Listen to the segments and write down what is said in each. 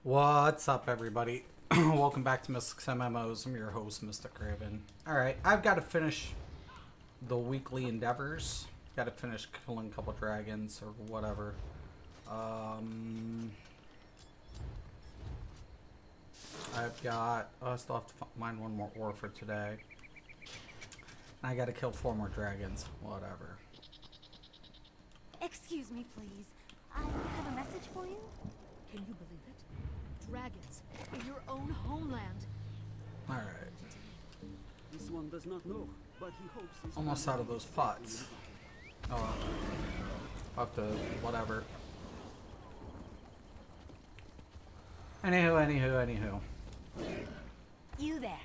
What's up, everybody? Welcome back to Mystics MMOs. I'm your host, Mystic Raven. Alright, I've got to finish the weekly endeavors. Got to finish killing a couple dragons or whatever. I've got... I still have to find one more ore for today. And I got to kill 4 more dragons. Whatever. Excuse me, please. I have a message for you. Can you believe it? Dragons in your own homeland. Alright. This one does not know, but he hopes his Almost out of those pots. Oh well. I'll have to... whatever. Anywho. You there.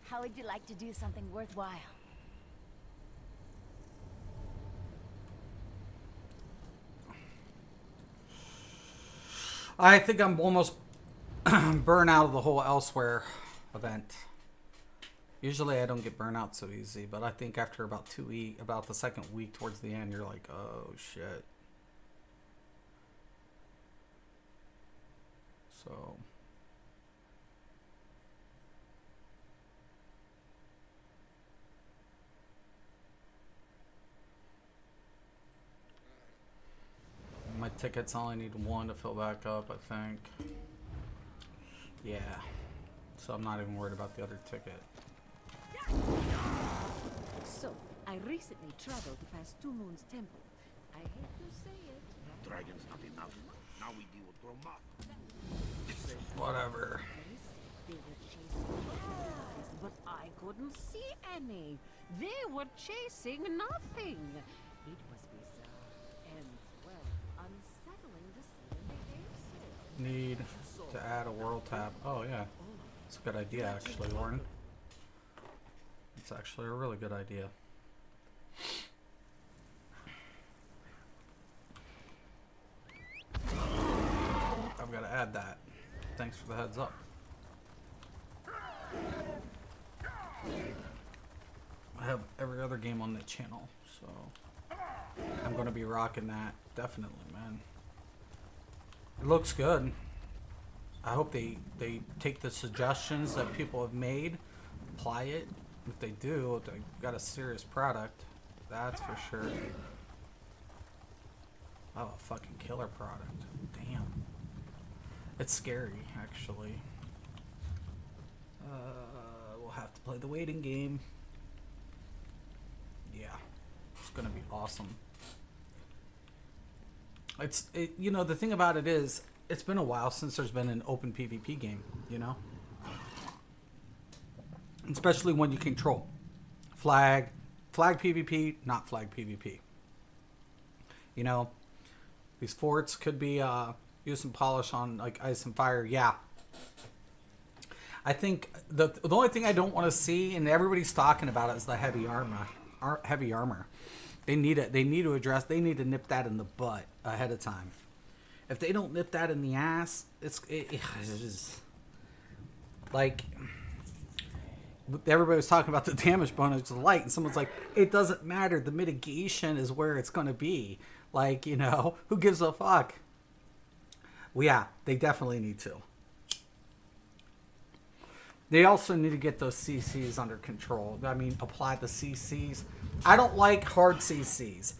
How would you like to do something worthwhile? I think I'm almost burnt out of the whole Elsewhere event. Usually I don't get burnt out so easy, but I think after about about the second week towards the end, you're like, oh shit. So my tickets, I only need 1 to fill back up, I think. Yeah. So I'm not even worried about the other ticket. So, I recently traveled past Two Moon's temple. I hate to say it. Dragons not enough. Now we deal with Grommath. Whatever. They were chasing guys, but I couldn't see any. They were chasing nothing. It was bizarre and, well, unsettling to say the least. Need to add a world tab. Oh yeah. It's a good idea actually, Lauren. It's actually a really good idea. I've got to add that. Thanks for the heads up. I have every other game on the channel, so I'm going to be rocking that. Definitely, man. It looks good. I hope they take the suggestions that people have made, apply it. If they do, they got a serious product. That's for sure. Oh, a fucking killer product. Damn. It's scary, actually. We'll have to play the waiting game. Yeah. It's gonna be awesome. You know, the thing about it is, it's been a while since there's been an open PvP game, you know? Especially when you control flag PvP, not flag PvP. You know, these forts could be use some polish on like ice and fire. Yeah, I think the only thing I don't want to see, and everybody's talking about it, is the heavy armor. Heavy armor. They need it. They need to address. They need to nip that in the butt ahead of time. If they don't nip that in the ass, it is like. Everybody was talking about the damage bonus to the light, and someone's like, it doesn't matter. The mitigation is where it's going to be. Like, you know, who gives a fuck? Well, yeah, they definitely need to. They also need to get those CCs under control. I mean, apply the CCs. I don't like hard CCs.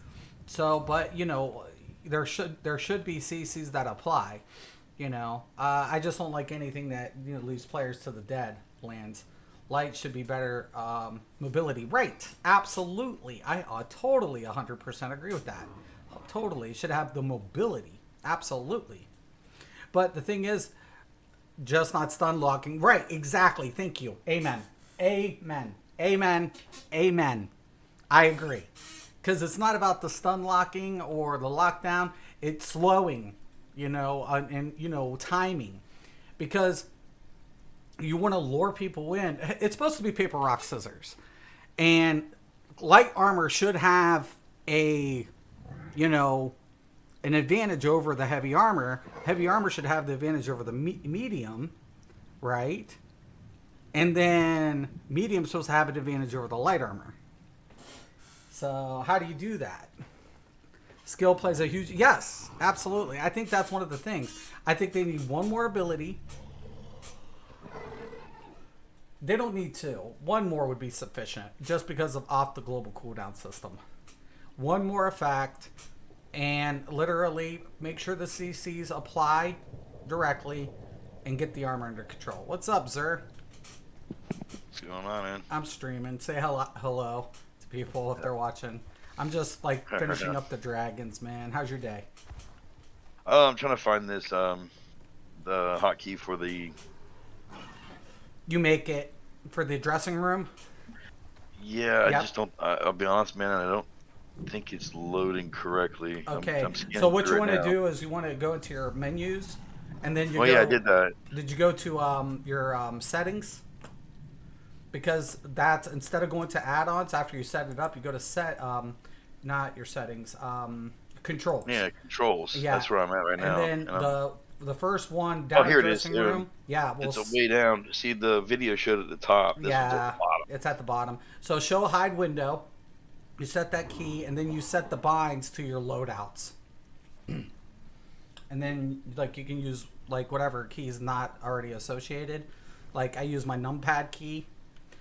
So, but, you know, there should be CCs that apply. You know, I just don't like anything that, you know, leaves players to the dead lands. Light should be better mobility. Right. Absolutely. I totally 100% agree with that. Totally. Should have the mobility. Absolutely. But the thing is, just not stun locking. Right. Exactly. Thank you. Amen. Amen. Amen. Amen. I agree. Because it's not about the stun locking or the lockdown. It's slowing, you know, and you know, timing. Because you want to lure people in. It's supposed to be paper, rock, scissors. And light armor should have a, you know, an advantage over the heavy armor. Heavy armor should have the advantage over the medium, right? And then medium's supposed to have an advantage over the light armor. So how do you do that? Skill plays a huge... Yes, absolutely. I think that's one of the things. I think they need one more ability. They don't need two. One more would be sufficient, just because of off the global cooldown system. One more effect, and literally make sure the CCs apply directly, and get the armor under control. What's up, Zer? What's going on, man? I'm streaming. Say hello to people if they're watching. I'm just like finishing up the dragons, man. How's your day? Oh, I'm trying to find this the hotkey for the. You make it for the dressing room? Yeah, I Yep. just don't. I'll be honest, man. I don't think it's loading correctly. Okay. I'm scanning So what you through want it to now. do is you want to go into your menus, and then you Oh go. yeah, I did that. Did you go to your settings? Because that's instead of going to add-ons after you set it up, you go to set not your settings, controls. Yeah, controls. Yeah. That's where I'm at right now. And then I'm- the first one down here it is, dressing yeah. room. Yeah, well, it's a way down. See, the video showed at the top. This one's at yeah, the bottom. it's at the bottom. So show a hide window. You set that key, and then you set the binds to your loadouts. And then like you can use like whatever key is not already associated. Like I use my numpad key.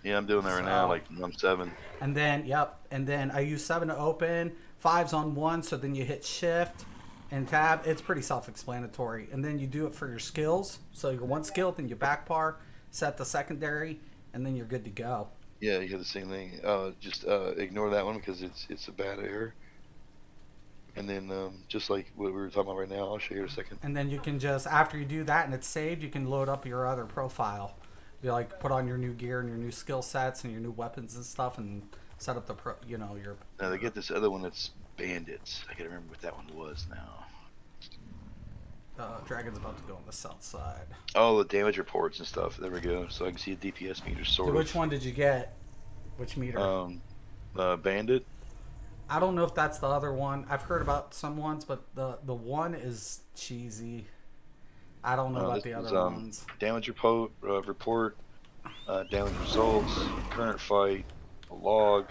Yeah, I'm doing that right now. Like I'm 7. And then, yep. And then I use 7 to open. 5's on 1, so then you hit shift and tab. It's pretty self-explanatory. And then you do it for your skills. So your one skill, then you back par, set the secondary, and then you're good to go. Yeah, you have the same thing. Just ignore that one because it's a bad error. And then just like what we were talking about right now, I'll show you in a second. And then you can just, after you do that and it's saved, you can load up your other profile. You like put on your new gear and your new skill sets and your new weapons and stuff, and set up the your. Now they get this other one that's bandits. I gotta remember what that one was now. Dragon's about to go on the south side. Oh, the damage reports and stuff. There we go. So I can see a DPS meter sort Which of. one did you get? Which meter? Bandit. I don't know if that's the other one. I've heard about some ones, but the one is cheesy. I don't know about This the was, other ones. Damage report, damage results, current fight, a log.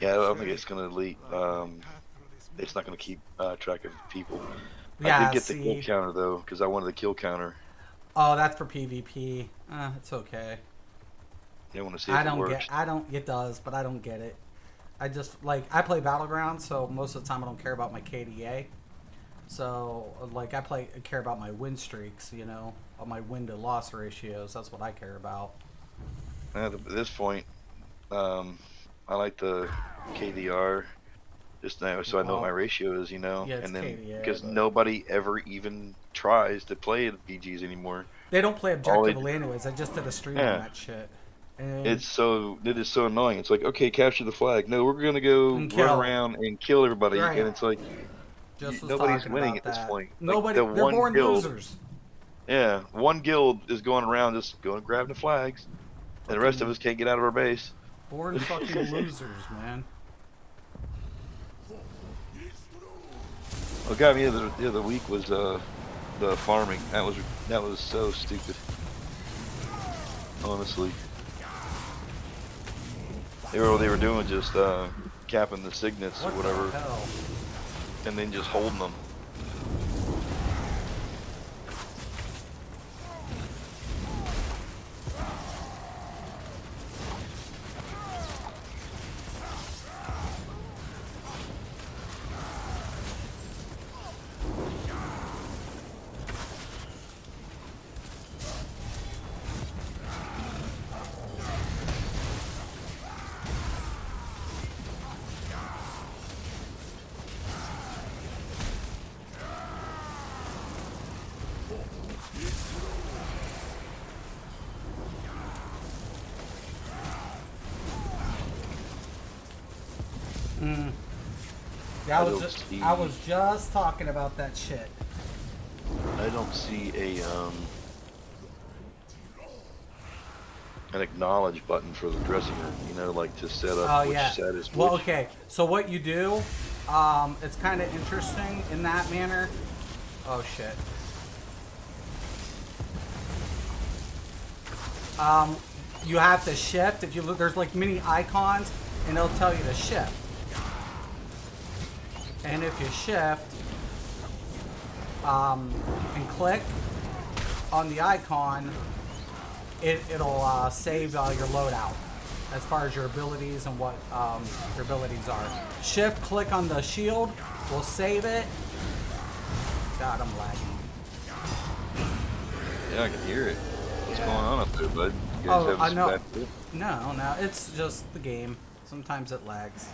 Yeah, I don't think it's gonna delete. It's not gonna keep track of people. Yeah, I did get the see. kill counter though, because I wanted the kill counter. Oh, that's for PvP. It's okay. I want to see if I it don't works. It does, but I don't get it. I just I play Battlegrounds, so most of the time I don't care about my KDA. So like I care about my win streaks, my win to loss ratios. That's what I care about. At this point, I like the KDR just now, so I know what my ratio is, Yeah, it's and then KDA, because but- nobody ever even tries to play the BGs anymore. They don't play All they- objectively anyways. I just did a stream Yeah. on that shit. And It is so annoying. It's like, okay, capture the flag. No, we're gonna go And run kill. around and kill everybody, Right. and it's like just was nobody's talking winning about at this that. point. Like, Nobody, the they're one born guild- losers. Yeah, one guild is going around just going and grabbing the flags, and the rest of us can't get out of our base. Born fucking losers, man. What got me the other week was the farming. That was so stupid. Honestly, they were doing just capping the signets or What whatever, the hell? and then just holding them. Yeah, I don't see- I was just talking about that shit. I don't see an acknowledge button for the dressing room. Like to set up Oh which yeah. set is which. Well, okay. So what you do, it's kind of interesting in that manner. Oh shit. You have to shift. If you look, there's like mini icons, and they'll tell you to shift. and if you shift and click on the icon, it'll save your loadout as far as your abilities and what your abilities are. Shift, click on the shield, will save it. God, I'm lagging. Yeah, I can hear it. What's going on up there, bud? You guys Oh, having I some know. bad shit? No, it's just the game. Sometimes it lags.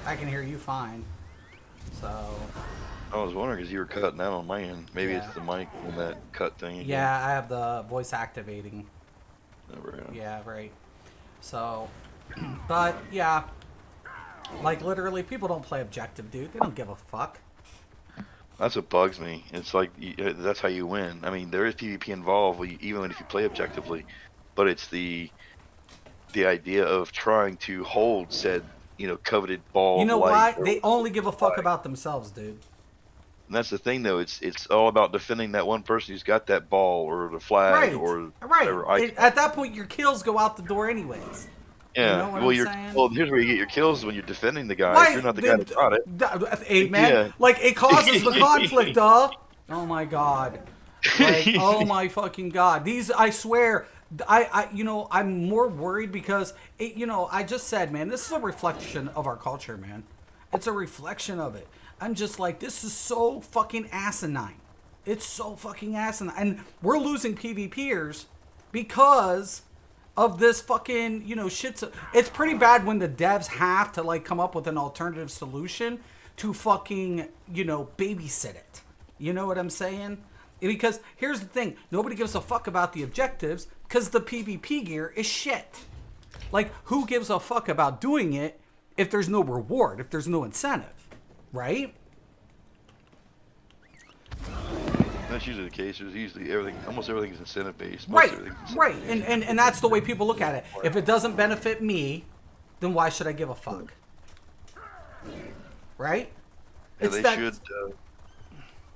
I can hear you fine. So. I was wondering because you were cutting out on my end. Maybe Yeah. it's the mic on that cut thing. Again. Yeah, I have the voice activating. Never know. Yeah, right. So, but yeah, like literally, people don't play objective, dude. They don't give a fuck. That's what bugs me. It's like that's how you win. I mean, there is PvP involved, even if you play objectively, but it's the idea of trying to hold said coveted ball. You know of light why? They only give a fuck about themselves, dude. And that's the thing, though. It's all about defending that one person who's got that ball or the flag or whatever Right. icon. At that point, your kills go out the door anyways. Yeah. You know what well, I'm saying? well, here's where you get your kills when you're defending the guy. Right. If you're not the guy that got it. Amen. Yeah. Like it causes the conflict, duh. Oh my god. Like, oh my fucking god. These, I swear, I'm more worried because I just said, man, this is a reflection of our culture, man. It's a reflection of it. I'm just like, this is so fucking asinine. It's so fucking asinine. And we're losing PvPers because of this fucking, shit. It's pretty bad when the devs have to, like, come up with an alternative solution to fucking, babysit it. You know what I'm saying? Because here's the thing. Nobody gives a fuck about the objectives because the PvP gear is shit. Like, who gives a fuck about doing it if there's no reward, if there's no incentive? Right? That's usually the case. There's usually almost everything is incentive based. Right. And that's the way people look at it. If it doesn't benefit me, then why should I give a fuck? Right? Yeah, they should.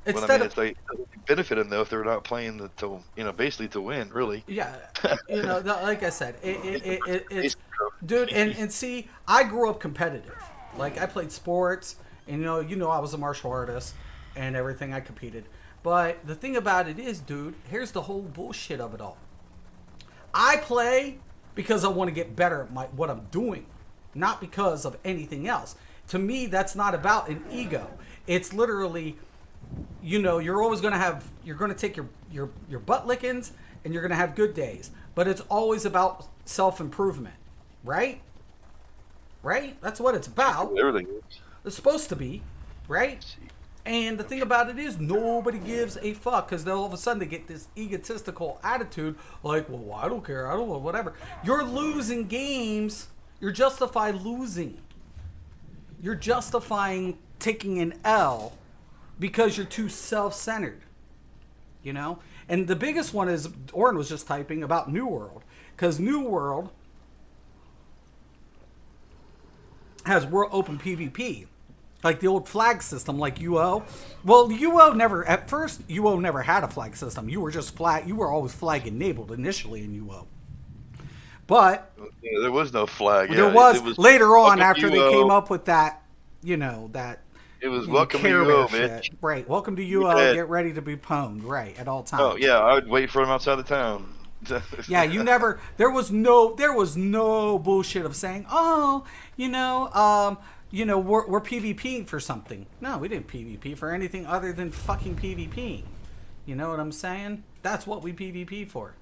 It's like benefit them though if they're not playing basically to win, really. Yeah, like I said, it's dude, and see, I grew up competitive. Like I played sports, and I was a martial artist and everything. I competed, but the thing about it is, dude, here's the whole bullshit of it all. I play because I want to get better at what I'm doing, not because of anything else. To me, that's not about an ego. It's literally, you're always going to you're going to take your butt lickings and you're going to have good days, but it's always about self-improvement, right? Right? That's what it's about. Everything is. It's supposed to be, right? And the thing about it is nobody gives a fuck because all of a sudden they get this egotistical attitude like, well, I don't care. I don't know, whatever. You're losing games. You're justified losing. You're justifying taking an L because you're too self-centered, And the biggest one is, Oren was just typing about New World. Because New World has world open PvP. Like the old flag system, like UO. Well, UO never had a flag system. You were always flag enabled initially in UO. But yeah, there was no flag. There was later on after they came up with that, that. It was welcome to UO, Mitch. Right, welcome to UO. Get ready to be pwned. Right, at all times. Oh yeah, I would wait for him outside the town. Yeah, you never. There was no bullshit of saying, oh, we're PvPing for something. No, we didn't PvP for anything other than fucking PvPing. You know what I'm saying? That's what we PvP for.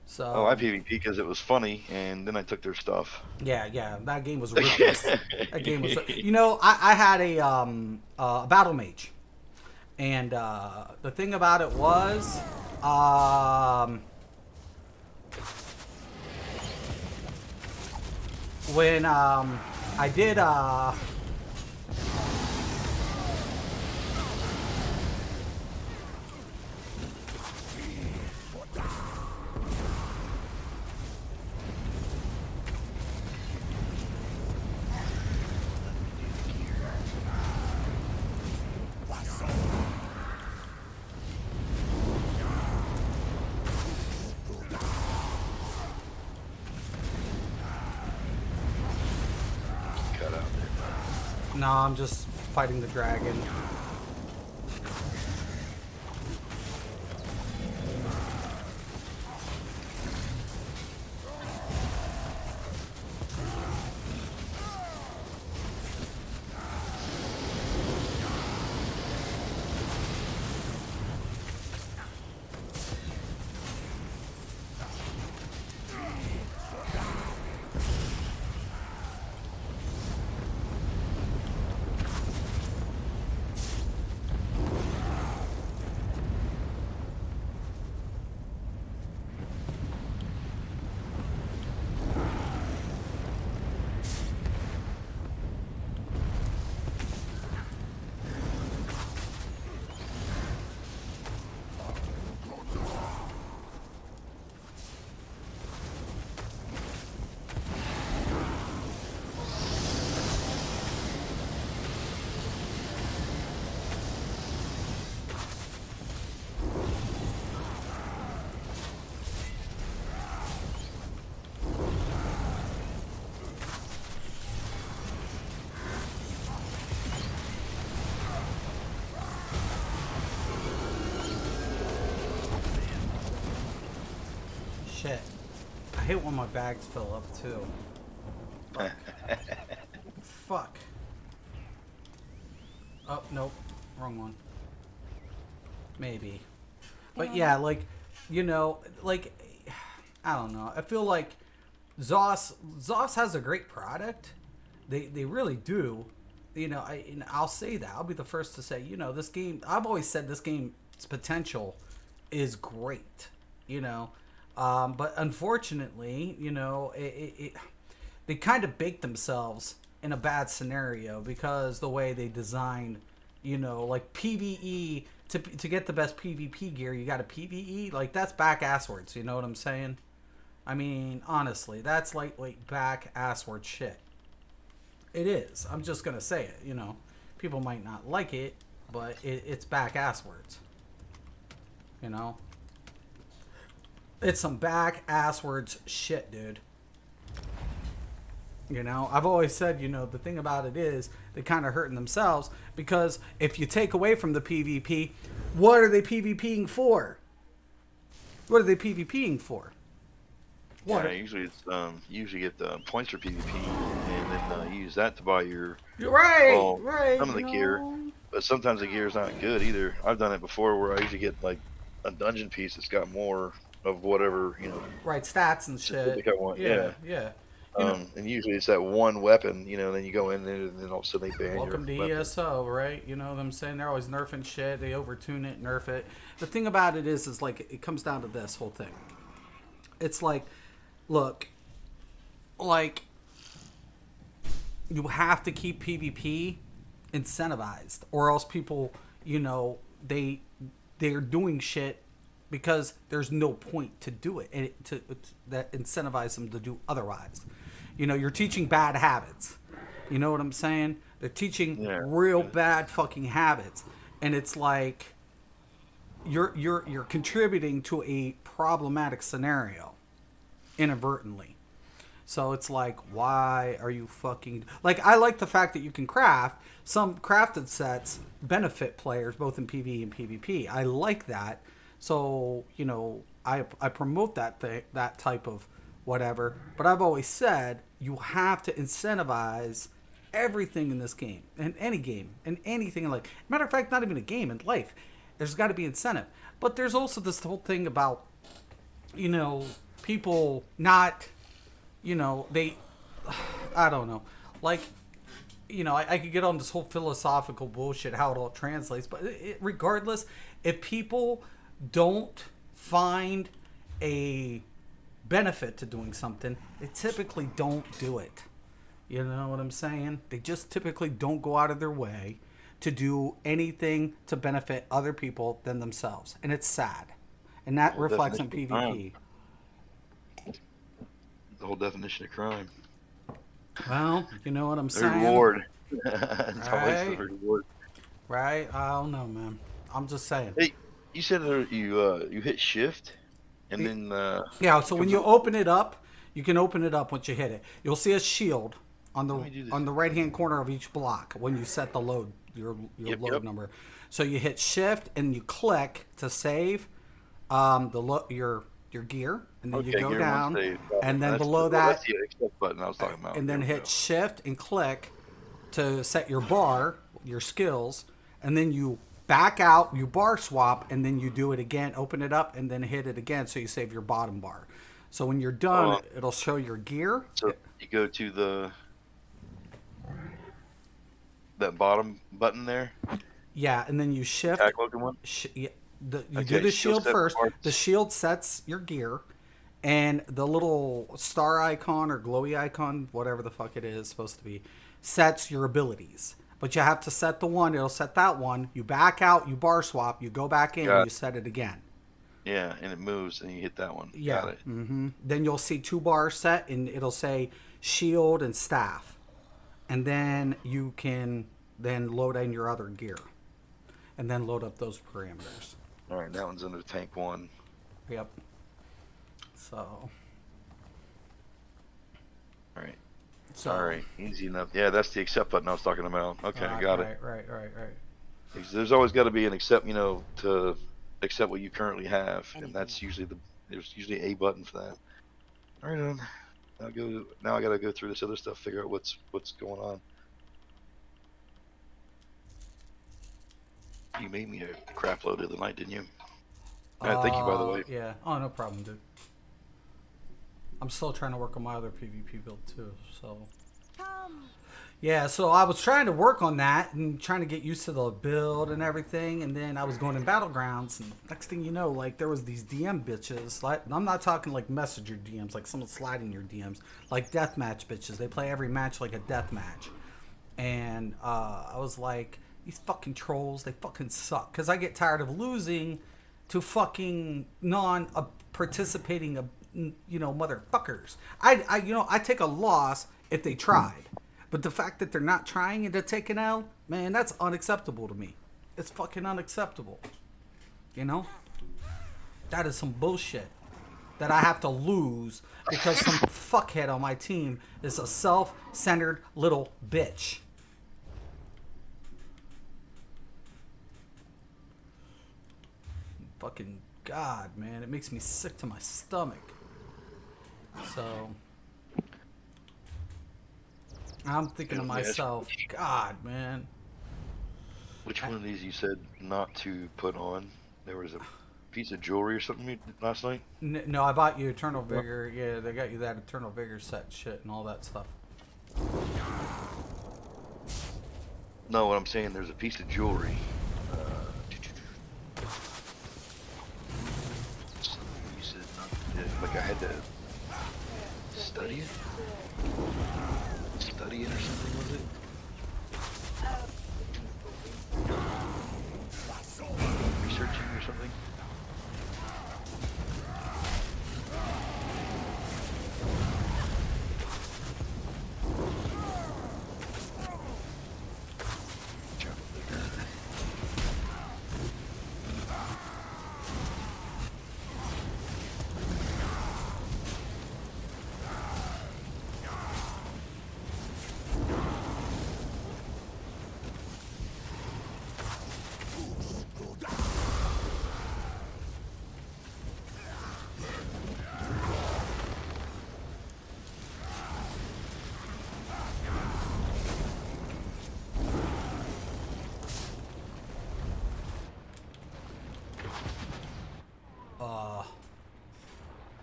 So. Oh, I PvP because it was funny, and then I took their stuff. Yeah, that game was ridiculous. That game was. I had a battle mage, and the thing about it was, when I did No, I'm just fighting the dragon. Shit. I hate when my bags fill up too. Fuck. Oh, nope. Wrong one. Maybe. But yeah, like, you know, like, I don't know. I feel like ZOS has a great product. They really do. You know, I'll say that. I'll be the first to say, you know, this game, I've always said this game's potential is great, you know. But unfortunately, you know, they kind of baked themselves in a bad scenario because the way they designed, you know, like PvE, to get the best PvP gear, you got a PvE, like that's back asswards, you know what I'm saying? I mean, honestly, that's lightweight back assward shit. It is. I'm just gonna say it, you know. People might not like it, but it's back asswards. You know? It's some back asswards shit, dude. You know, I've always said, you know, the thing about it is they're kind of hurting themselves because if you take away from the PvP, what are they PvPing for? What are they PvPing for? What? Yeah, usually it's you usually get the points for PvP, and then you use that to buy your Right, well, right. some of the gear. But sometimes the gear is not good either. I've done it before where I usually get like a dungeon piece that's got more of whatever, you know, Right, stats and shit. specific I want. Yeah, yeah. You know, And usually it's that one weapon, you know, and then you go in there and then all of a sudden they ban welcome to your weapon. ESO, right? You know what I'm saying? They're always nerfing shit. They overtune it, nerf it. The thing about it is like it comes down to this whole thing. It's like, look, like you have to keep PvP incentivized, or else people, you know, they're doing shit because there's no point to do it, and that incentivize them to do otherwise. You know, you're teaching bad habits. You know what I'm saying? They're teaching real bad fucking habits, and it's like you're contributing to a problematic scenario inadvertently. So it's like, why are you fucking... Like, I like the fact that you can craft. Some crafted sets benefit players both in PvE and PvP. I like that. So, you know, I promote that type of whatever. But I've always said you have to incentivize everything in this game. In any game. In anything in life. Matter of fact, not even a game, in life. There's got to be incentive. But there's also this whole thing about, you know, people not... You know, I don't know. Like, you know, I could get on this whole philosophical bullshit, how it all translates. But regardless, if people don't find a benefit to doing something, they typically don't do it. You know what I'm saying? They just typically don't go out of their way to do anything to benefit other people than themselves. And it's sad. And that reflects on PvP. The whole definition of crime. Well, you know what I'm saying? Reward. It's always the reward. Right? I don't know, man. I'm just saying. Hey, you said you hit shift, and then yeah. So when you open it up, you can open it up once you hit it. You'll see a shield, on Let me do this. the right hand corner of each block when you set the load Yep, load yep. number. So you hit shift and you click to save your gear, and then you Okay, go gear down, one save. and then That's below that's that, the accept button I was talking about. and then There we hit go. shift and click to set your bar, your skills, and then you back out, you bar swap, and then you do it again, open it up, and then hit it again so you save your bottom bar. So when you're done, it'll show your gear. So you go to that bottom button there, Yeah, and then you shift. attack looking one. You do Okay, the shield shield set first. parts. The shield sets your gear, and the little star icon or glowy icon, whatever the fuck it is supposed to be, sets your abilities. But you have to set the one. It'll set that one. You back out. You bar swap. You go back in. Got You it. set it again. Yeah, and it moves, and you hit that one. Yeah. Got it. Then you'll see 2 bars set, and it'll say shield and staff, and then you can then load in your other gear, and then load up those parameters. All right, that one's under tank 1. Yep. So. All right. So. All right, easy enough. Yeah, that's the accept button I was talking about. Okay, got it. Right. Because there's always got to be an accept, to accept what you currently have, and that's usually there's usually a button for that. All right, then. Now I gotta go through this other stuff, figure out what's going on. You made me a crap load the other night, didn't you? Thank you, by the way. Yeah. Oh, no problem, dude. I'm still trying to work on my other PvP build too. So. Yeah, so I was trying to work on that and trying to get used to the build and everything, and then I was going in Battlegrounds, and next thing you know, like, there was these DM bitches, like, I'm not talking like messenger DMs, like someone sliding your DMs, like deathmatch bitches. They play every match like a deathmatch, and I was like, these fucking trolls, they fucking suck, because I get tired of losing to fucking non-participating, motherfuckers. I take a loss if they tried. But the fact that they're not trying and to take an L, man, that's unacceptable to me. It's fucking unacceptable. That is some bullshit. That I have to lose because some fuckhead on my team is a self-centered little bitch. Fucking God, man. It makes me sick to my stomach. So... I'm thinking to myself, God, man. Which one of these you said not to put on? There was a piece of jewelry or something last night? No, I bought you Eternal Vigor. Yeah, they got you that Eternal Vigor set shit and all that stuff. No, what I'm saying, there's a piece of jewelry. You said not to, like I had to study it? Study it or something, was it? Researching or something?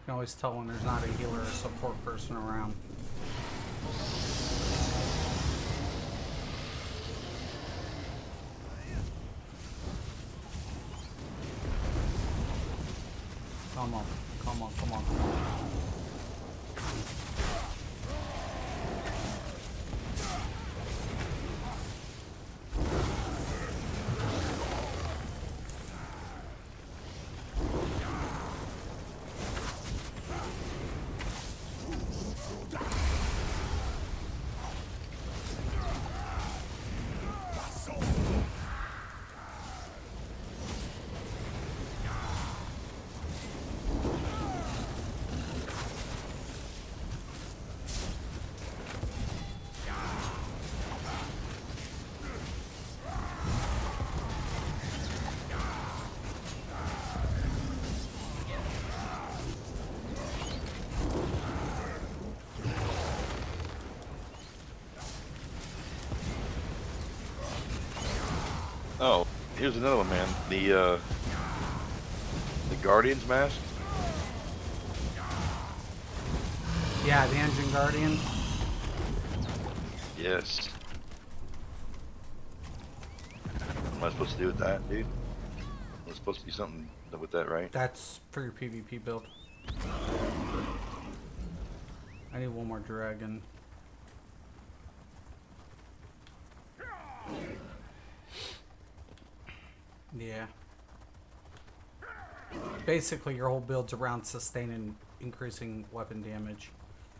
You can always tell when there's not a healer or support person around. Come on, come on, come on, come on. here's another one, man. The Guardian's mask. Yeah, the Engine Guardian. Yes. What am I supposed to do with that, dude? There's supposed to be something with that, right? That's for your PvP build. I need one more dragon. Yeah. Basically, your whole build's around sustaining, increasing weapon damage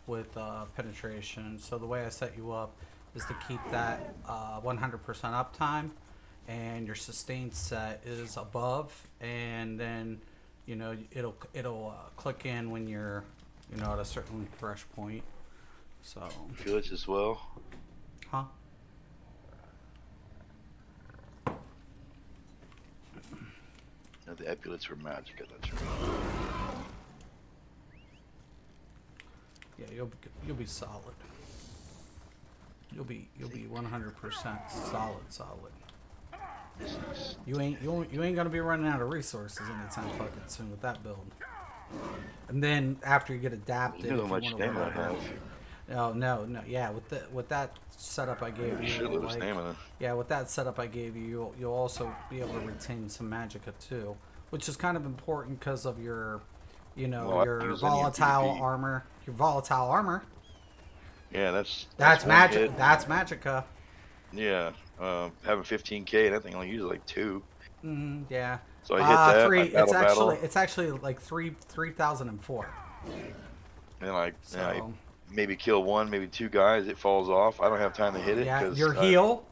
with penetration. So the way I set you up is to keep that 100% uptime, and your sustain set is above, and then you know it'll click in when you're at a certain thresh point. So. Village as well. Huh? No, the epulets were magic. That's right. Yeah, you'll be solid. You'll be 100% solid. You ain't gonna be running out of resources anytime fucking soon with that build. And then after you get adapted, You know how much stamina I have. No. Yeah, with that setup I gave you, Shitload of stamina. yeah, with that setup I gave you, you'll also be able to retain some magicka too, which is kind of important because of your, Well, I your use any volatile PvP. armor. Your volatile armor. Yeah, that's That's one magic. hit. That's magicka. Yeah, having 15k, and that thing only uses like 2. Yeah. So I hit that. Three. I battle. It's actually like 3004. And I So maybe kill 1, maybe 2 guys. It falls off. I don't have time to hit it. yeah, 'cause your I- heal,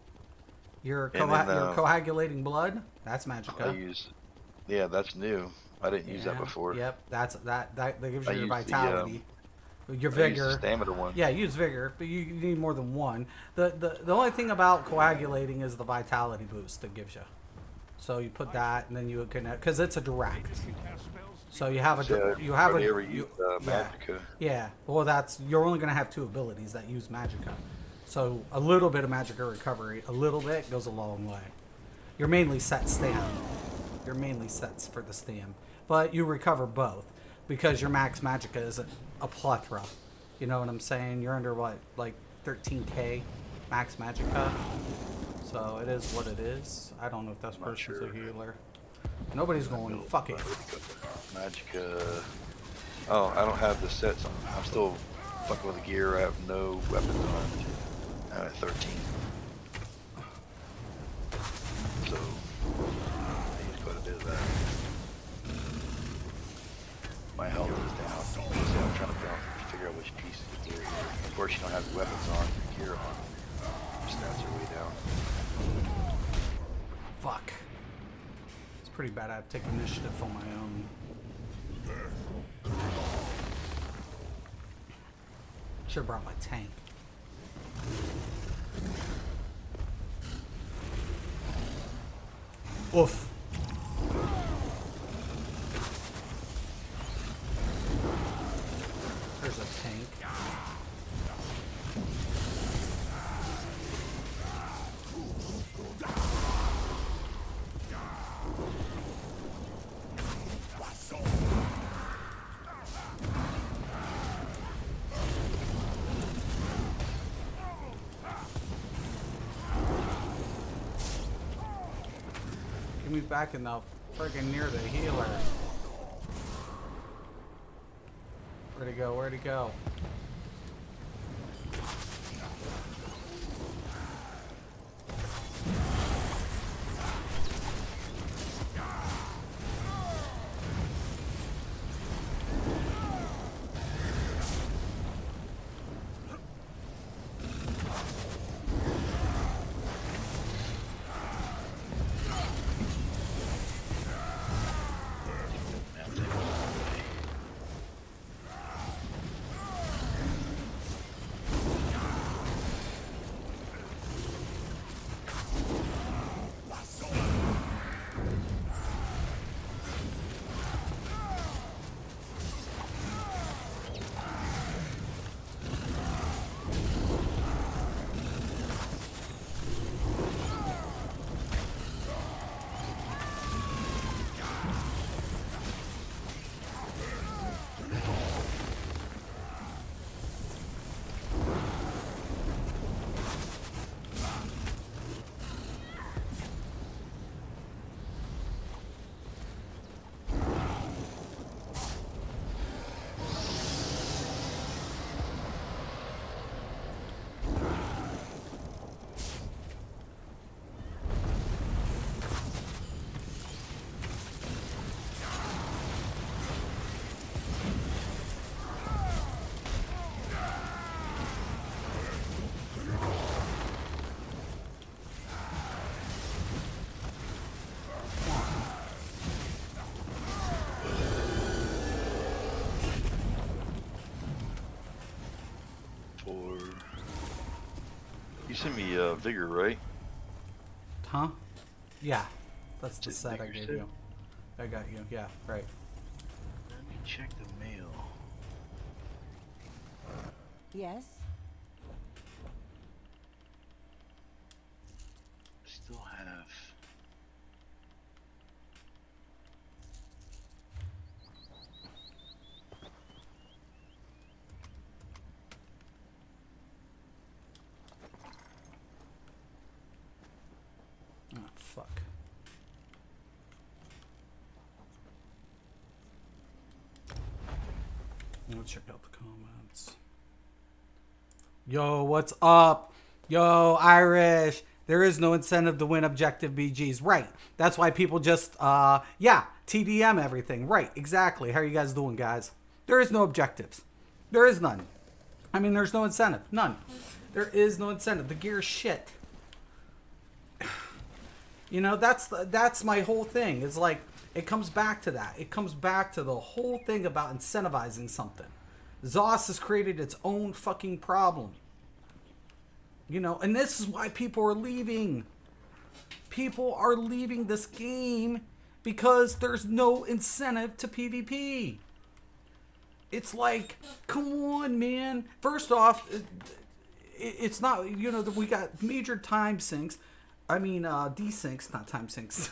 your and then, your coagulating blood. That's magicka. I use. Yeah, that's new. I didn't use that Yeah, before. Yep, that gives I you your use the, vitality, your I use the vigor. stamina one. Yeah, use vigor, but you need more than one. The only thing about coagulating is the vitality boost it gives you. So you put that, and then you can, because it's a direct. So you have So a you have hardly a ever use yeah. magicka. Yeah, well, you're only gonna have 2 abilities that use magicka. So a little bit of magicka recovery, a little bit goes a long way. You're mainly set stam. You're mainly sets for the stam, but you recover both because your max magicka isn't a plethora. You know what I'm saying? You're under what, like 13k max magicka. So it is what it is. I don't know if that person's a healer. Nobody's going, fuck it. Magicka. Oh, I don't have the sets on. I'm still fucking with the gear. I have no weapons on. I'm at 13. So, I use quite a bit of that. My health is down. So I'm trying to figure out which pieces to do. Of course, you don't have the weapons on, your gear on. Your stats are way down. Fuck. It's pretty bad. I have to take initiative on my own. Should have brought my tank. Oof. There's a tank. Get me back in the friggin' near the healer. Where'd he go? Where'd he go? for. You sent me Vigor, right? Huh? Yeah. That's the Is it set I Vigor gave set? you. I got you. Yeah, right. Let me check the mail. Yes? Still have. Oh, fuck. Let's check out the comments. Yo, what's up? Yo, Irish. There is no incentive to win objective BGs. Right. That's why people just, yeah, TDM everything. Right. Exactly. How are you guys doing, guys? There is no objectives. There is none. I mean, there's no incentive. None. There is no incentive. The gear is shit. You know, that's my whole thing. It's like, it comes back to that. It comes back to the whole thing about incentivizing something. ZOS has created its own fucking problem. You know, and this is why people are leaving. People are leaving this game because there's no incentive to PvP. It's like, come on, man. First off, it's not, you know, we got major time sinks. I mean, desyncs, not time sinks.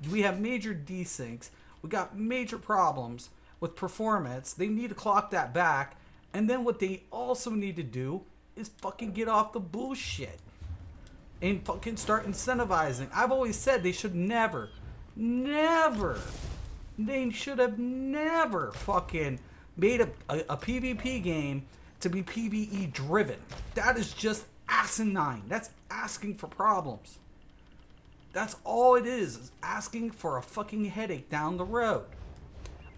We have major desyncs. We got major problems with performance. They need to clock that back. And then what they also need to do is fucking get off the bullshit and fucking start incentivizing. I've always said they should never they should have never fucking made a PvP game to be PvE driven. That is just asinine. That's asking for problems. That's all it is asking for a fucking headache down the road.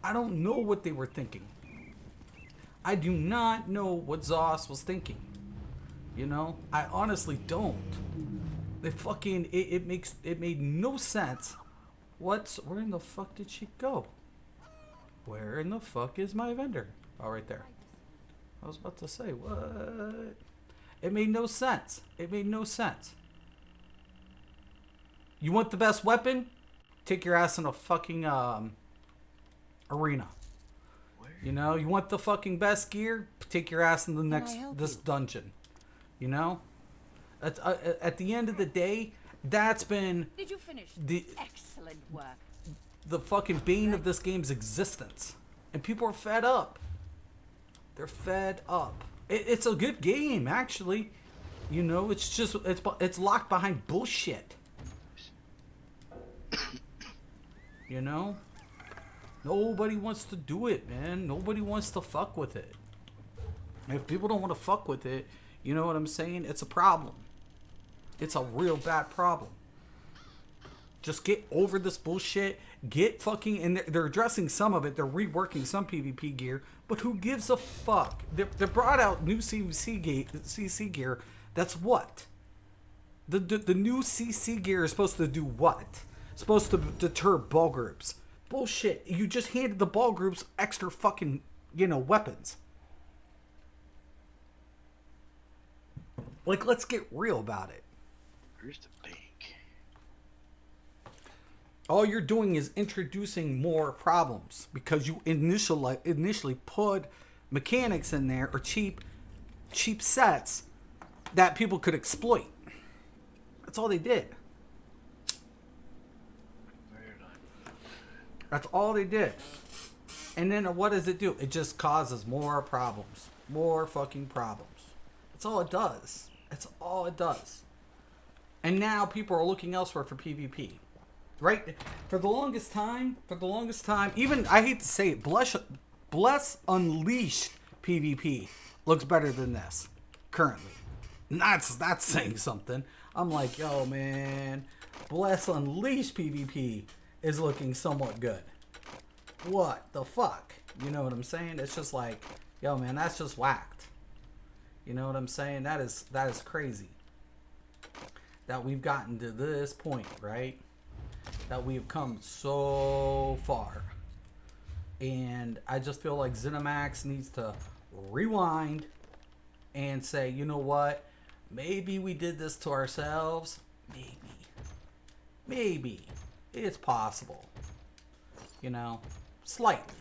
I don't know what they were thinking. I do not know what ZOS was thinking. You know, I honestly don't. They fucking, it made no sense. Where in the fuck did she go? Where in the fuck is my vendor? Oh, right there. I was about to say, what? It made no sense. It made no sense. You want the best weapon? Take your ass in a fucking arena. You know, you want the fucking best gear? Take your ass in this dungeon. You know? At the end of the day, that's been Did you finish? Excellent work. the fucking bane of this game's existence. And people are fed up. They're fed up. It's a good game, actually. You know, it's just, it's locked behind bullshit. You know? Nobody wants to do it, man. Nobody wants to fuck with it. If people don't want to fuck with it, you know what I'm saying? It's a problem. It's a real bad problem. Just get over this bullshit. Get fucking... And they're addressing some of it. They're reworking some PvP gear. But who gives a fuck? They brought out new CC gear. That's what? The new CC gear is supposed to do what? Supposed to deter ball groups. Bullshit. You just handed the ball groups extra fucking, you know, weapons. Like, let's get real about it. Where's the bank? All you're doing is introducing more problems because you initially put mechanics in there or cheap sets that people could exploit. That's all they did. That's all they did. And then what does it do? It just causes more problems. More fucking problems. That's all it does. That's all it does. And now people are looking elsewhere for PvP. Right? For the longest time, even, I hate to say it, Bless Unleashed PvP looks better than this. Currently. And that's saying something. I'm like, yo, man. Bless Unleashed PvP is looking somewhat good. What the fuck? You know what I'm saying? It's just like, yo, man, that's just whacked. You know what I'm saying? That is crazy. That we've gotten to this point, right? That we've come so far. And I just feel like ZeniMax needs to rewind and say, you know what? Maybe we did this to ourselves. Maybe. It's possible. You know, slightly.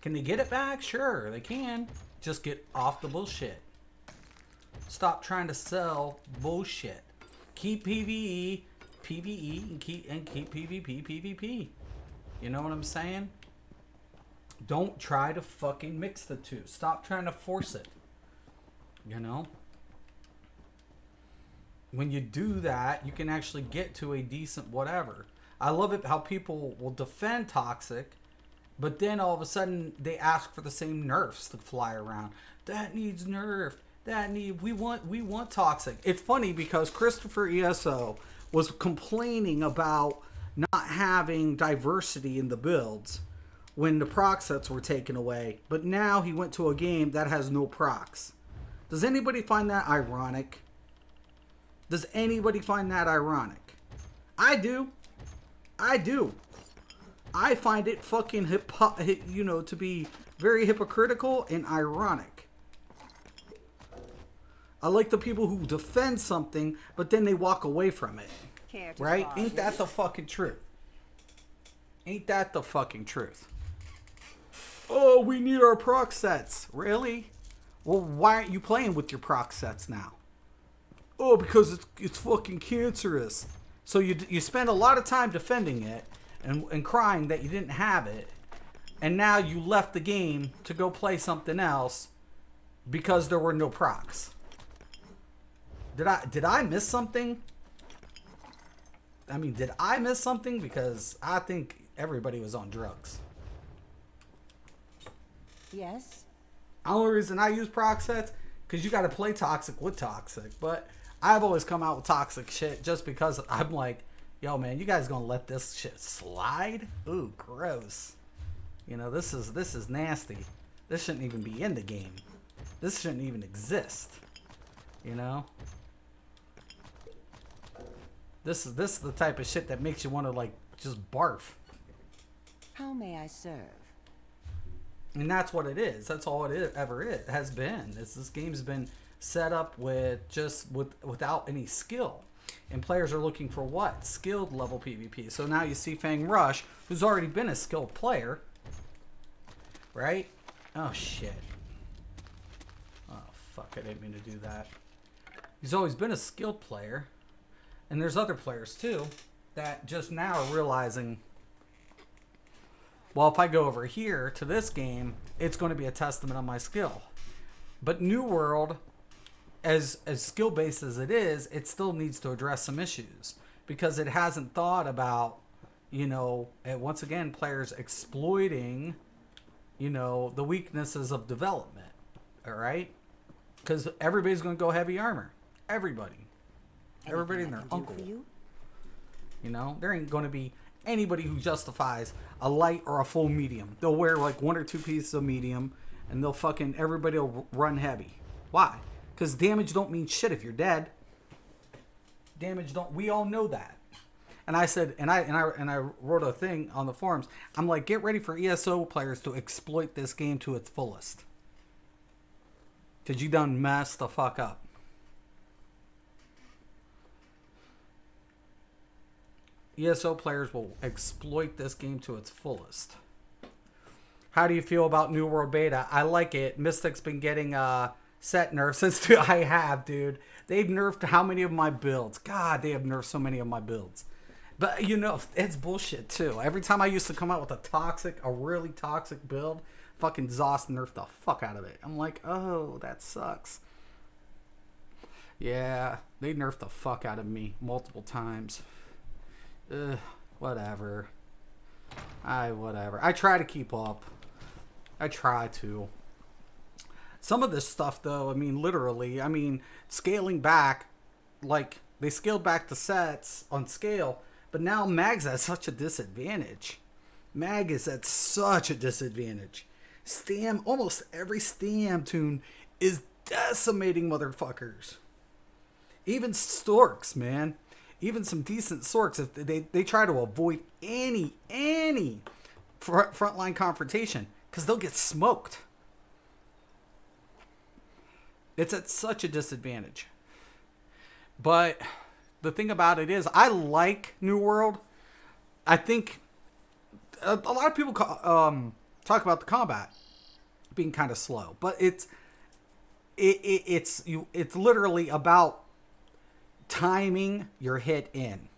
Can they get it back? Sure, they can. Just get off the bullshit. Stop trying to sell bullshit. Keep PvE, and keep PvP, PvP. You know what I'm saying? Don't try to fucking mix the two. Stop trying to force it. You know? When you do that, you can actually get to a decent whatever. I love it how people will defend Toxic, but then all of a sudden they ask for the same nerfs to fly around. That needs nerf. We want Toxic. It's funny because Christopher ESO was complaining about not having diversity in the builds when the proc sets were taken away, but now he went to a game that has no procs. Does anybody find that ironic? Does anybody find that ironic? I do. I find it fucking to be very hypocritical and ironic. I like the people who defend something, but then they walk away from it. Right? Ain't that the fucking truth? Ain't that the fucking truth? Oh, we need our proc sets. Really? Well, why aren't you playing with your proc sets now? Oh, because it's fucking cancerous. So you spend a lot of time defending it and crying that you didn't have it, and now you left the game to go play something else because there were no procs. Did I miss something? I mean, did I miss something? Because I think everybody was on drugs. Yes? The only reason I use proc sets, because you got to play Toxic with Toxic. But I've always come out with Toxic shit just because I'm like, yo, man, you guys gonna let this shit slide? Ooh, gross. You know, this is nasty. This shouldn't even be in the game. This shouldn't even exist. You know? This is the type of shit that makes you want to, like, just barf. How may I serve? And that's what it is. That's all it has been. This game's been set up without any skill. And players are looking for what? Skilled level PvP. So now you see Fang Rush, who's already been a skilled player. Right? Oh, shit. Oh, fuck. I didn't mean to do that. He's always been a skilled player. And there's other players, too, that just now are realizing, well, if I go over here to this game, it's going to be a testament on my skill. But New World, as skill-based as it is, it still needs to address some issues. Because it hasn't thought about, once again, players exploiting, the weaknesses of development. All right? Because everybody's going to go heavy armor. Everybody and their uncle. There ain't going to be anybody who justifies a light or a full medium. They'll wear like one or two pieces of medium, and everybody will run heavy. Why? Because damage don't mean shit if you're dead. We all know that. And I said, and I wrote a thing on the forums. I'm like, get ready for ESO players to exploit this game to its fullest. Because you done messed the fuck up. ESO players will exploit this game to its fullest. How do you feel about New World Beta? I like it. Mystic's been getting set nerfs since I have, dude. They've nerfed how many of my builds? God, they have nerfed so many of my builds. But, it's bullshit, too. Every time I used to come out with a really toxic build, fucking Zoss nerfed the fuck out of it. I'm like, oh, that sucks. Yeah, they nerfed the fuck out of me multiple times. Whatever. I try to keep up. I try to. Some of this stuff, though, literally, scaling back, like, they scaled back the sets on scale, but now Mag's at such a disadvantage. Mag is at such a disadvantage. Almost every Stam tune is decimating motherfuckers. Even Storks, man. Even some decent Storks, if they try to avoid any frontline confrontation, because they'll get smoked. It's at such a disadvantage. But the thing about it is, I like New World. I think a lot of people talk about the combat being kind of slow, but it's literally about timing your hit in.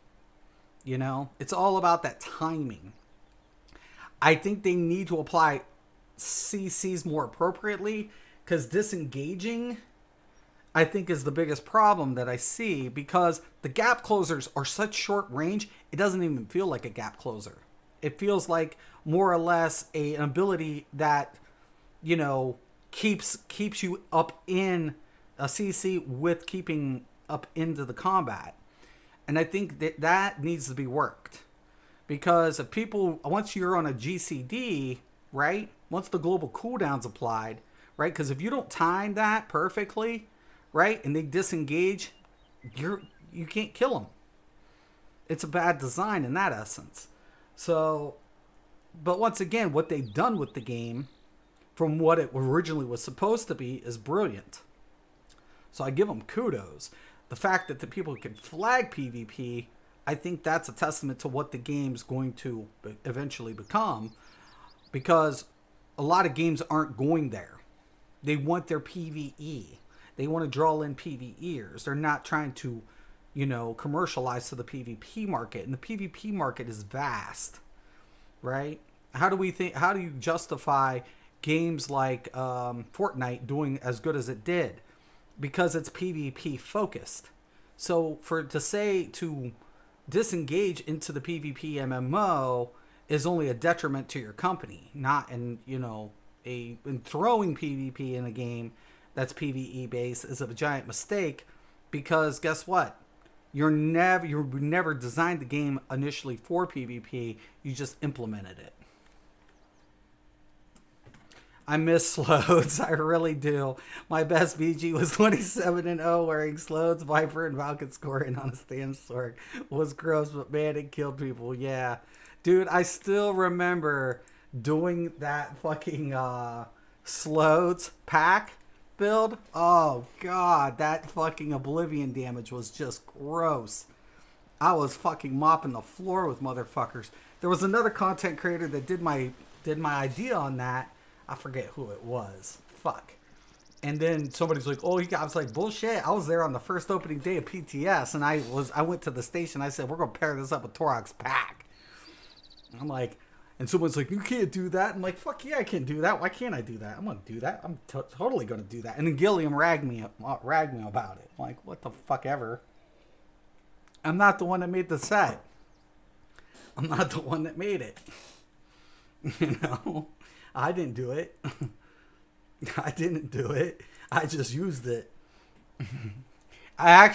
You know, it's all about that timing. I think they need to apply CCs more appropriately, because disengaging, I think, is the biggest problem that I see, because the gap closers are such short range, it doesn't even feel like a gap closer. It feels like more or less an ability that, you know, keeps you up in a CC with keeping up into the combat. And I think that needs to be worked. Because if people, once you're on a GCD, right? Once the global cooldown's applied, right? Because if you don't time that perfectly, right, and they disengage, you can't kill them. It's a bad design in that essence. So, but once again, what they've done with the game, from what it originally was supposed to be, is brilliant. So I give them kudos. The fact that the people can flag PvP, I think that's a testament to what the game's going to eventually become, because a lot of games aren't going there. They want their PvE. They want to draw in PvEers. They're not trying to, you know, commercialize to the PvP market. And the PvP market is vast, right? How do you justify games like Fortnite doing as good as it did? Because it's PvP focused. So to disengage into the PvP MMO is only a detriment to your company, not in, you know, in throwing PvP in a game that's PvE based is a giant mistake, because guess what? You never designed the game initially for PvP. You just implemented it. I miss Slodes. I really do. My best BG was 27-0 wearing Slodes, Viper, and Valken scoring on a stand sword. Was gross, but man, it killed people. Yeah. Dude, I still remember doing that fucking Slodes pack build. Oh, God. That fucking Oblivion damage was just gross. I was fucking mopping the floor with motherfuckers. There was another content creator that did my idea on that. I forget who it was. Fuck. And then somebody's like, oh, I was like, bullshit. I was there on the first opening day of PTS, and I went to the station. I said, we're going to pair this up with Torok's pack. I'm like, and someone's like, you can't do that. I'm like, fuck yeah, I can do that. Why can't I do that? I'm going to do that. I'm totally going to do that. And then Gilliam ragged me about it. I'm like, what the fuck ever. I'm not the one that made the set. I'm not the one that made it. You know? I didn't do it. I didn't do it. I just used it. I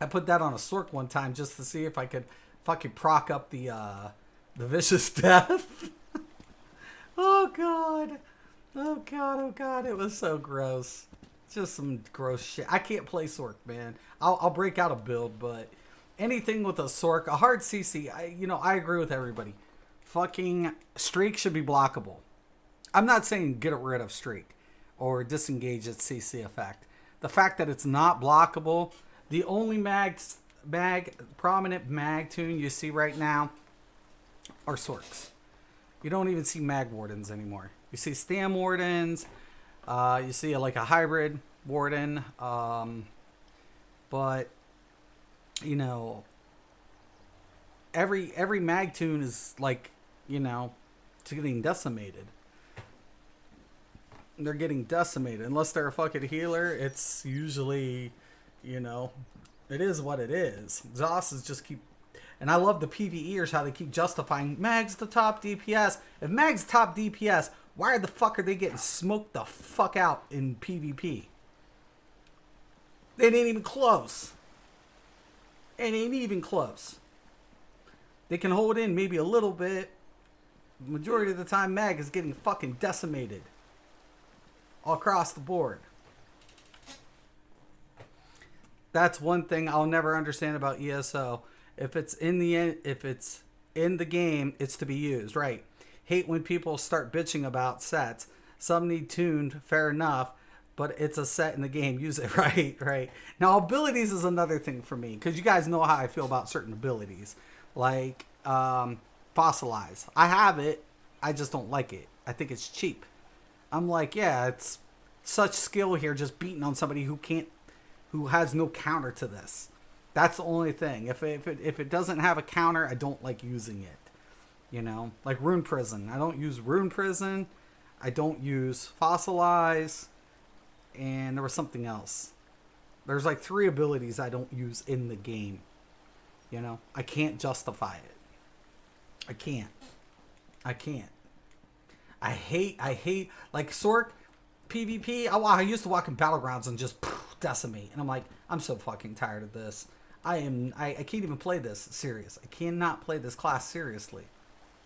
put that on a Sork one time just to see if I could fucking proc up the vicious death. Oh god. Oh god, oh god, it was so gross. Just some gross shit. I can't play Sork, man. I'll break out a build, but anything with a Sork, a hard CC, I agree with everybody. Fucking streak should be blockable. I'm not saying get rid of streak or disengage its CC effect. The fact that it's not blockable, the only prominent mag tune you see right now are Sorks. You don't even see mag wardens anymore. You see stam wardens, you see like a hybrid warden, but you know, every mag tune is like, you know, it's getting decimated. They're getting decimated. Unless they're a fucking healer, it's usually, you know, it is what it is. Zos just keep... And I love the PvEers, how they keep justifying Mag's the top DPS. If Mag's top DPS, why the fuck are they getting smoked the fuck out in PvP? It ain't even close. It ain't even close. They can hold in maybe a little bit. Majority of the time, Mag is getting fucking decimated. All across the board. That's one thing I'll never understand about ESO. If it's in the game, it's to be used, right? Hate when people start bitching about sets. Some need tuned, fair enough. but it's a set in the game. Use it right, right. Now abilities is another thing for me because you guys know how I feel about certain abilities, like fossilize. I have it, I just don't like it. I think it's cheap. I'm like, yeah, it's such skill here, just beating on somebody who has no counter to this. That's the only thing. If it doesn't have a counter, I don't like using it. You know, like Rune Prison. I don't use Rune Prison. I don't use Fossilize. And there was something else. There's like 3 abilities I don't use in the game. You know, I can't justify it. I can't. I hate like Sork PvP. I used to walk in Battlegrounds and just decimate. And I'm like, I'm so fucking tired of this. I can't even play this serious. I cannot play this class seriously.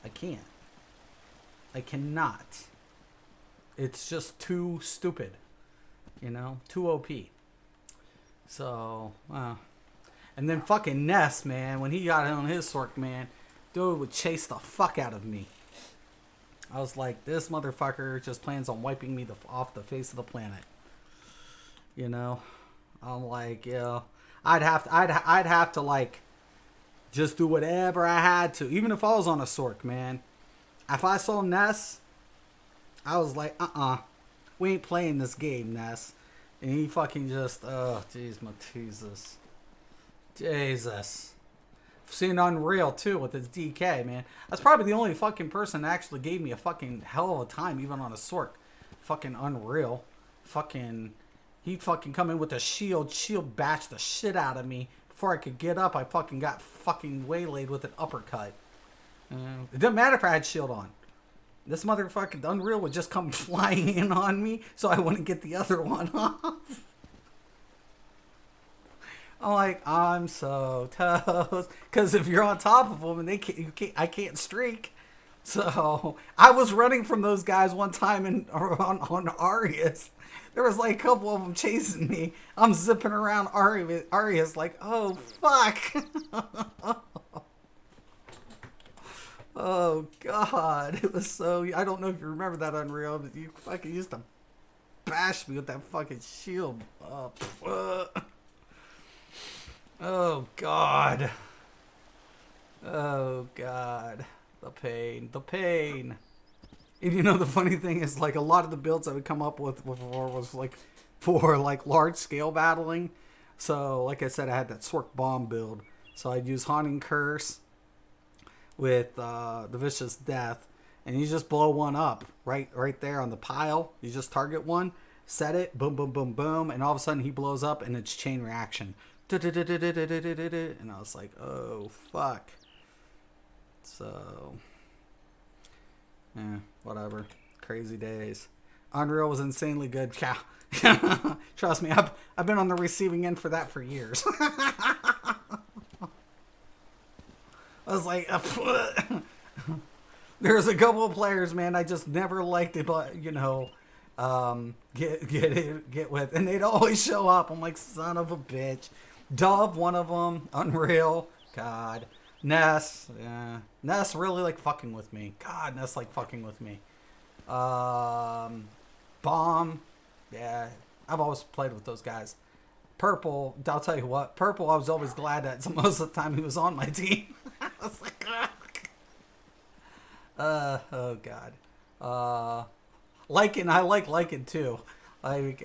I can't. I cannot. It's just too stupid. You know, too OP. So, and then fucking Ness, man, when he got on his Sork, man, dude would chase the fuck out of me. I was like, this motherfucker just plans on wiping me off the face of the planet. You know, I'm like, yeah, I'd have to like just do whatever I had to, even if I was on a Sork, man. If I saw Ness, I was like, we ain't playing this game, Ness. And he fucking just, oh, jeez, my Jesus. Seen Unreal too with his DK, man. That's probably the only fucking person that actually gave me a fucking hell of a time, even on a Sork. Fucking Unreal. He'd fucking come in with a shield bash the shit out of me. Before I could get up, I fucking got fucking waylaid with an uppercut. It didn't matter if I had shield on. This motherfucking Unreal would just come flying in on me, so I wouldn't get the other one off. I'm like, I'm so toast. Because if you're on top of them and I can't streak. So I was running from those guys one time on Arias. There was like a couple of them chasing me. I'm zipping around Arias like, oh fuck. Oh god, it was so. I don't know if you remember that Unreal, but you fucking used to bash me with that fucking shield. Oh god. Oh god. The pain. And you know the funny thing is, like, a lot of the builds I would come up with before was like for like large scale battling. So like I said, I had that Sork bomb build. So I'd use Haunting Curse with the Vicious Death, and you just blow one up right there on the pile. You just target one, set it, boom, boom, boom, boom, and all of a sudden he blows up, and it's chain reaction. And I was like, oh fuck. So, yeah, whatever. Crazy days. Unreal was insanely good. Trust me, I've been on the receiving end for that for years. I was like, there's a couple of players, man, I just never liked it, but you know, get with, and they'd always show up. I'm like, son of a bitch. Dove, one of them. Unreal, God. Ness, yeah. Ness really like fucking with me. God, Ness like fucking with me. Bomb, yeah. I've always played with those guys. Purple, I'll tell you what, Purple, I was always glad that most of the time he was on my team. I was like, oh god. Lycan, I like Lycan too. I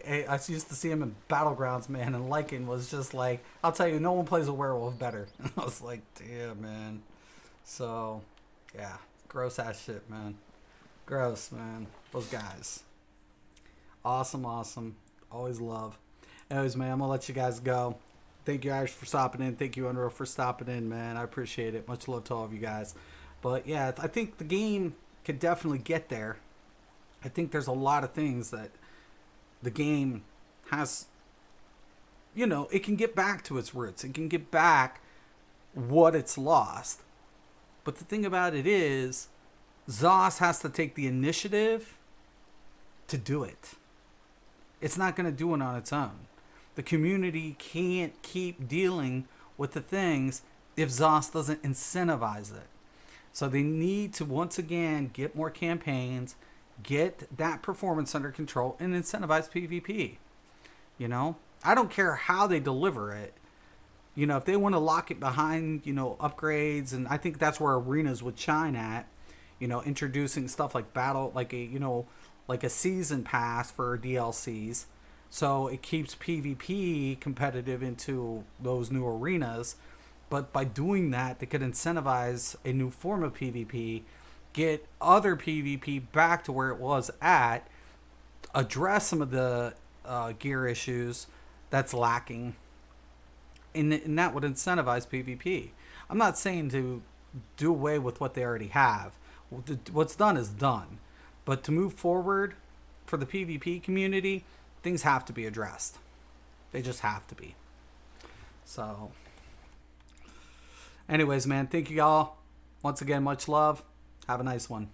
used to see him in Battlegrounds, man, and Lycan was just like, I'll tell you, no one plays a werewolf better. I was like, damn, man. So, yeah, gross ass shit, man. Gross, man. Those guys. Awesome. Always love. Anyways, man, I'm gonna let you guys go. Thank you, Irish, for stopping in. Thank you, Unreal, for stopping in, man. I appreciate it. Much love to all of you guys. But yeah, I think the game could definitely get there. I think there's a lot of things that the game has, you know, it can get back to its roots. It can get back what it's lost. But the thing about it is, ZOS has to take the initiative to do it. It's not going to do it on its own. The community can't keep dealing with the things if ZOS doesn't incentivize it. So they need to, once again, get more campaigns, get that performance under control and incentivize PvP. You know, I don't care how they deliver it. You know, if they want to lock it behind, you know, upgrades, and I think that's where arenas would shine at. You know, introducing stuff like battle, like a, you know, like a season pass for DLCs, so it keeps PvP competitive into those new arenas. But by doing that, they could incentivize a new form of PvP, get other PvP back to where it was at, address some of the gear issues that's lacking, and that would incentivize PvP. I'm not saying to do away with what they already have. What's done is done. But to move forward for the PvP community, things have to be addressed. They just have to be. So, anyways, man, thank you all. Once again, much love. Have a nice one.